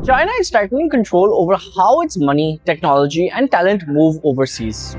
China is tightening control over how its money, technology, and talent move overseas.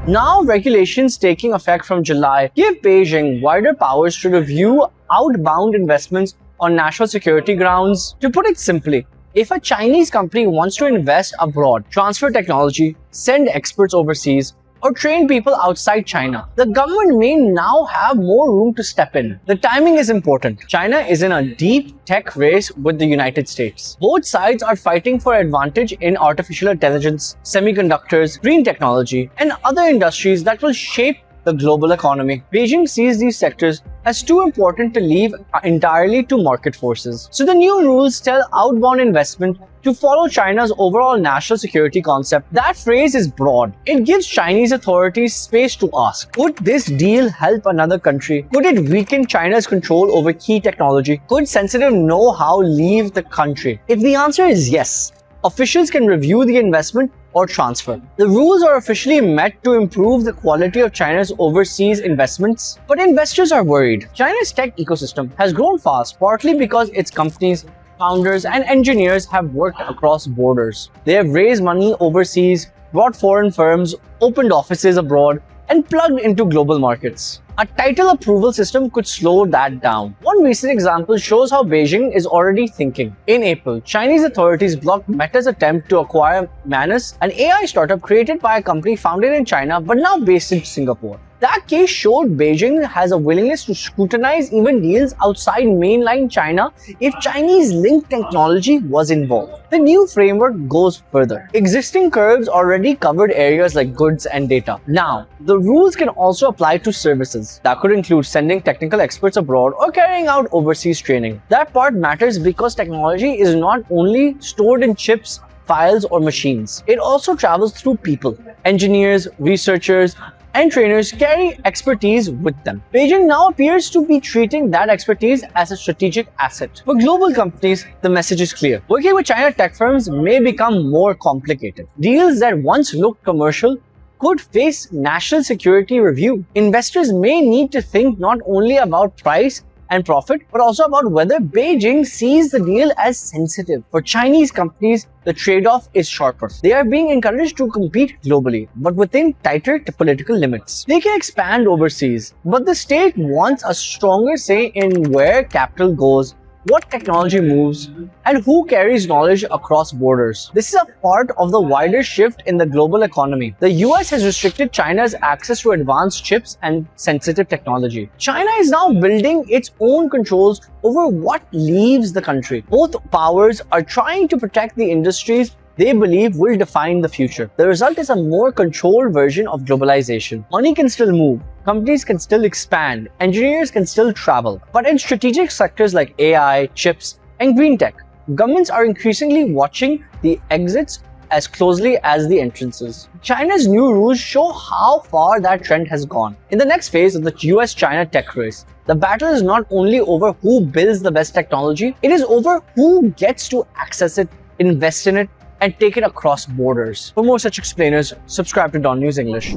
Now, regulations taking effect from July give Beijing wider powers to review outbound investments on national security grounds. To put it simply, if a Chinese company wants to invest abroad, transfer technology, send experts overseas, or train people outside China, the government may now have more room to step in. The timing is important. China is in a deep tech race with the United States. Both sides are fighting for advantage in artificial intelligence, semiconductors, green technology, and other industries that will shape the global economy. Beijing sees these sectors as too important to leave entirely to market forces. So the new rules tell outbound investment to follow China's overall national security concept. That phrase is broad. It gives Chinese authorities space to ask, could this deal help another country? Could it weaken China's control over key technology? Could sensitive know-how leave the country? If the answer is yes, officials can review the investment or transfer. The rules are officially meant to improve the quality of China's overseas investments, but investors are worried. China's tech ecosystem has grown fast, partly because its companies, founders, and engineers have worked across borders. They have raised money overseas, brought foreign firms, opened offices abroad, and plugged into global markets. A title approval system could slow that down. One recent example shows how Beijing is already thinking. In April, Chinese authorities blocked Meta's attempt to acquire Manus, an AI startup created by a company founded in China but now based in Singapore. That case showed Beijing has a willingness to scrutinize even deals outside mainland China if Chinese-linked technology was involved. The new framework goes further. Existing curbs already covered areas like goods and data. Now, the rules can also apply to services. That could include sending technical experts abroad or carrying out overseas training. That part matters because technology is not only stored in chips, files, or machines. It also travels through people. Engineers, researchers, and trainers carry expertise with them. Beijing now appears to be treating that expertise as a strategic asset. For global companies, the message is clear. Working with China tech firms may become more complicated. Deals that once looked commercial could face national security review. Investors may need to think not only about price and profit, but also about whether Beijing sees the deal as sensitive. For Chinese companies, the trade-off is sharper. They are being encouraged to compete globally, but within tighter political limits. They can expand overseas, but the state wants a stronger say in where capital goes, what technology moves, and who carries knowledge across borders. This is a part of the wider shift in the global economy. The US has restricted China's access to advanced chips and sensitive technology. China is now building its own controls over what leaves the country. Both powers are trying to protect the industries they believe will define the future. The result is a more controlled version of globalization. Money can still move, companies can still expand, engineers can still travel. But in strategic sectors like AI, chips, and green tech, governments are increasingly watching the exits as closely as the entrances. China's new rules show how far that trend has gone. In the next phase of the US-China tech race, the battle is not only over who builds the best technology, it is over who gets to access it, invest in it, and take it across borders. For more such explainers, subscribe to DawnNews English.